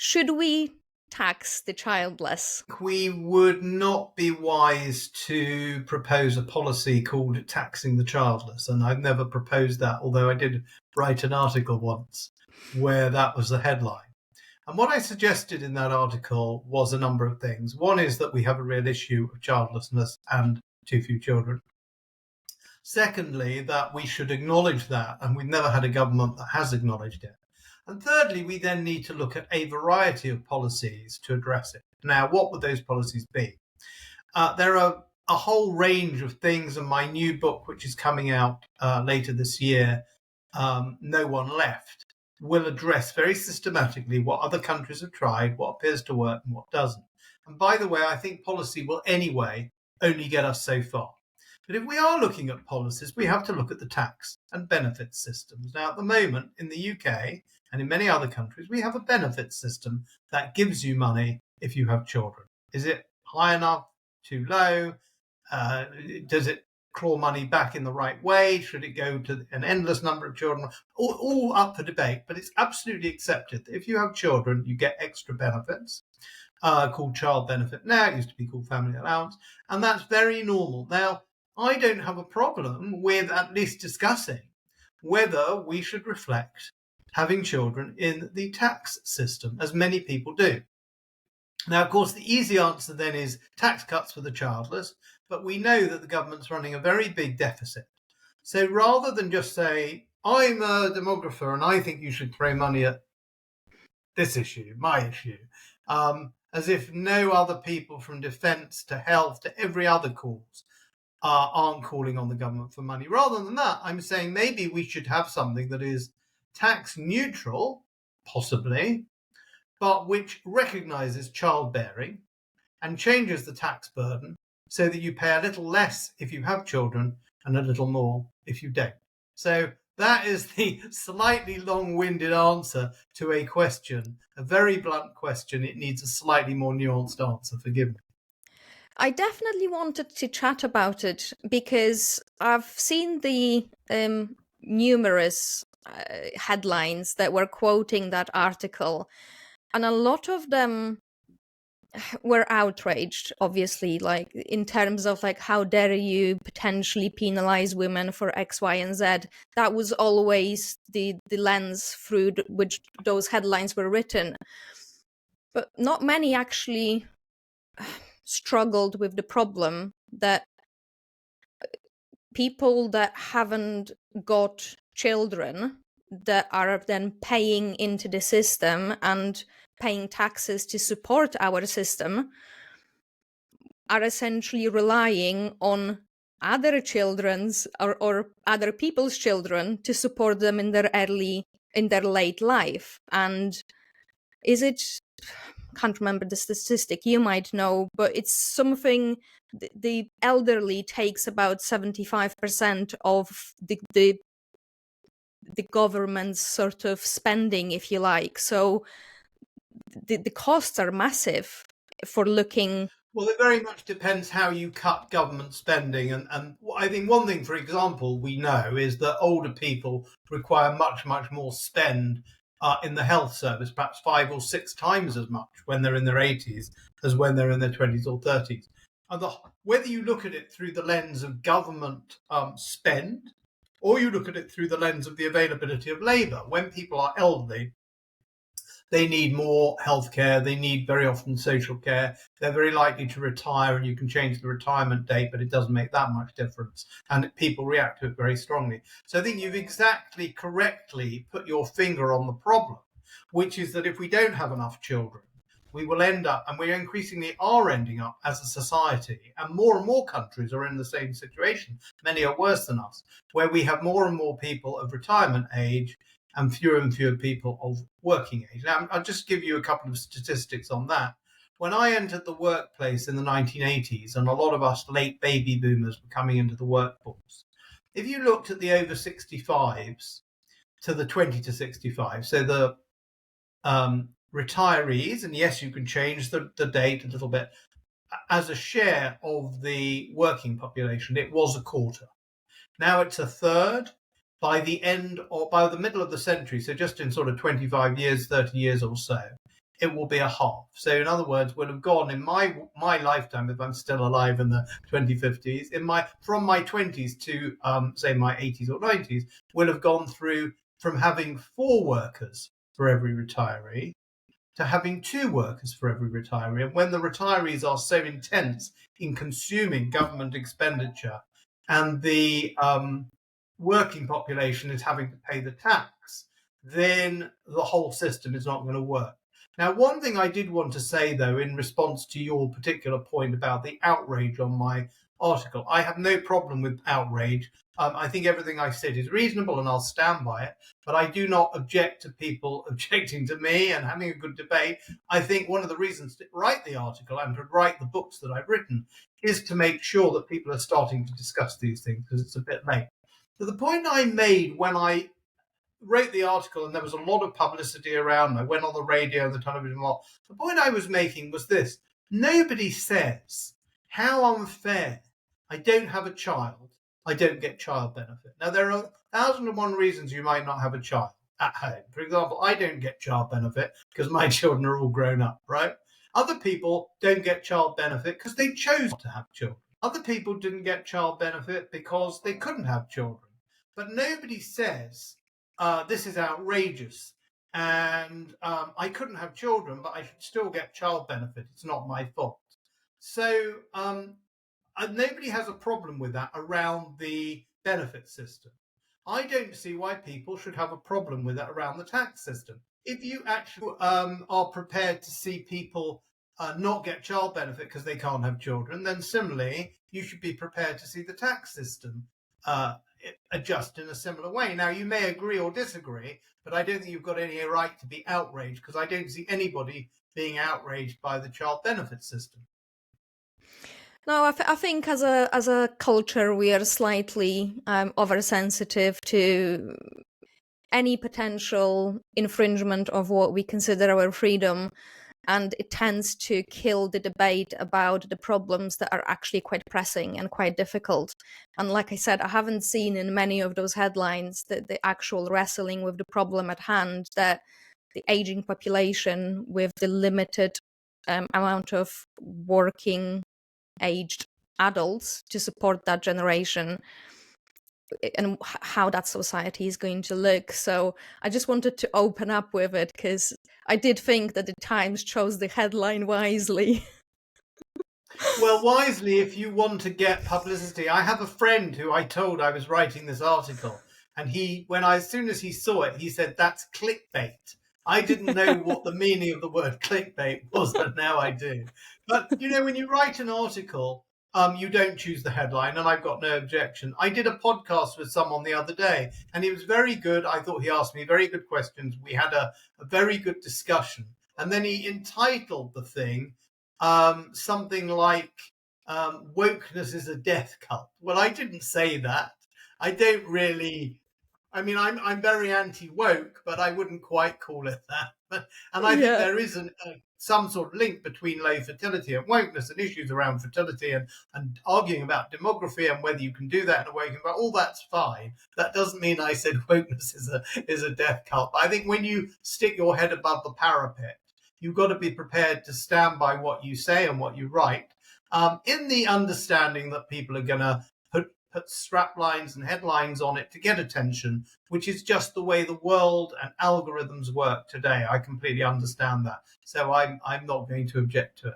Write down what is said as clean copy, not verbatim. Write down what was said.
Should we tax the childless? We would not be wise to propose a policy called taxing the childless, and I've never proposed that, although I did write an article once where that was the headline. And what I suggested in that article was a number of things. One is that we have a real issue of childlessness and too few children. Secondly, that we should acknowledge that, and we've never had a government that has acknowledged it. And thirdly, we then need to look at a variety of policies to address it. Now, what would those policies be? There are a whole range of things, and my new book, which is coming out later this year, No One Left, will address very systematically what other countries have tried, what appears to work and what doesn't. And by the way, I think policy will anyway only get us so far. But if we are looking at policies, we have to look at the tax and benefit systems. Now, at the moment, in the UK and in many other countries, we have a benefit system that gives you money if you have children. Is it high enough? Too low? Does it claw money back in the right way? Should it go to an endless number of children? All up for debate, but it's absolutely accepted that if you have children, you get extra benefits. Called child benefit now, it used to be called family allowance, and that's very normal. Now, I don't have a problem with at least discussing whether we should reflect having children in the tax system, as many people do. Now, of course, the easy answer then is tax cuts for the childless, but we know that the government's running a very big deficit. So rather than just say, I'm a demographer and I think you should throw money at this issue, my issue, as if no other people from defence to health to every other cause aren't calling on the government for money. Rather than that, I'm saying maybe we should have something that is tax neutral, possibly, but which recognises childbearing and changes the tax burden so that you pay a little less if you have children and a little more if you don't. So that is the slightly long-winded answer to a question, a very blunt question. It needs a slightly more nuanced answer, forgive me. I definitely wanted to chat about it because I've seen the numerous headlines that were quoting that article, and a lot of them were outraged, obviously, like in terms of like, how dare you potentially penalize women for X, Y, and Z. That was always the lens through which those headlines were written. But not many actually struggled with the problem that people that haven't got children that are then paying into the system and paying taxes to support our system are essentially relying on other children's or other people's children to support them in their late life. And is it, can't remember the statistic, you might know, but it's something, the elderly takes about 75% of the government's sort of spending, if you like. So the costs are massive for looking. Well, it very much depends how you cut government spending. And I think one thing, for example, we know is that older people require much, much more spend in the health service, perhaps 5 or 6 times as much when they're in their 80s as when they're in their 20s or 30s. And whether you look at it through the lens of government spend, or you look at it through the lens of the availability of labour, when people are elderly, they need more healthcare. They need very often social care. They're very likely to retire, and you can change the retirement date, but it doesn't make that much difference. And people react to it very strongly. So I think you've exactly correctly put your finger on the problem, which is that if we don't have enough children, we will end up, and we increasingly are ending up as a society, and more countries are in the same situation. Many are worse than us, where we have more and more people of retirement age and fewer people of working age. Now, I'll just give you a couple of statistics on that. When I entered the workplace in the 1980s, and a lot of us late baby boomers were coming into the workforce, if you looked at the over 65s to the 20 to 65, so the retirees, and yes, you can change the date a little bit, as a share of the working population, it was a quarter. Now it's a third. By the middle of the century, so just in sort of 25 years, 30 years or so, it will be a half. So in other words, we'll have gone in my lifetime, if I'm still alive in the 2050s, from my 20s to say my 80s or 90s, we'll have gone through from having 4 workers for every retiree to having 2 workers for every retiree. And when the retirees are so intense in consuming government expenditure and the working population is having to pay the tax, then the whole system is not going to work. Now, one thing I did want to say, though, in response to your particular point about the outrage on my article, I have no problem with outrage. I think everything I said is reasonable and I'll stand by it, but I do not object to people objecting to me and having a good debate. I think one of the reasons to write the article and to write the books that I've written is to make sure that people are starting to discuss these things, because it's a bit late. So the point I made when I wrote the article, and there was a lot of publicity around, I went on the radio and the television a lot, the point I was making was this: nobody says how unfair, I don't have a child, I don't get child benefit. Now, there are 1,001 reasons you might not have a child at home. For example, I don't get child benefit because my children are all grown up, right? Other people don't get child benefit because they chose not to have children. Other people didn't get child benefit because they couldn't have children. But nobody says, this is outrageous, and I couldn't have children, but I should still get child benefit. It's not my fault. So nobody has a problem with that around the benefit system. I don't see why people should have a problem with that around the tax system. If you actually are prepared to see people not get child benefit because they can't have children, then similarly, you should be prepared to see the tax system adjust in a similar way. Now, you may agree or disagree, but I don't think you've got any right to be outraged, because I don't see anybody being outraged by the child benefit system. No, I think as a culture, we are slightly oversensitive to any potential infringement of what we consider our freedom, and it tends to kill the debate about the problems that are actually quite pressing and quite difficult. And like I said, I haven't seen in many of those headlines the actual wrestling with the problem at hand, that the aging population with the limited amount of working aged adults to support that generation, and how that society is going to look. So I just wanted to open up with it, because I did think that the Times chose the headline wisely. Well, wisely, if you want to get publicity. I have a friend who I told I was writing this article, and as soon as he saw it, he said, "That's clickbait." I didn't know what the meaning of the word clickbait was, but now I do. But, when you write an article, you don't choose the headline, and I've got no objection. I did a podcast with someone the other day, and he was very good. I thought he asked me very good questions. We had a very good discussion. And then he entitled the thing something like, wokeness is a death cult. Well, I didn't say that. I don't really... I'm very anti-woke, but I wouldn't quite call it that. And I think there is some sort of link between low fertility and wokeness, and issues around fertility, and arguing about demography and whether you can do that in a woke. But all that's fine. That doesn't mean I said wokeness is a death cult. But I think when you stick your head above the parapet, you've got to be prepared to stand by what you say and what you write, in the understanding that people are going to put strap lines and headlines on it to get attention, which is just the way the world and algorithms work today. I completely understand that. So I'm not going to object to it.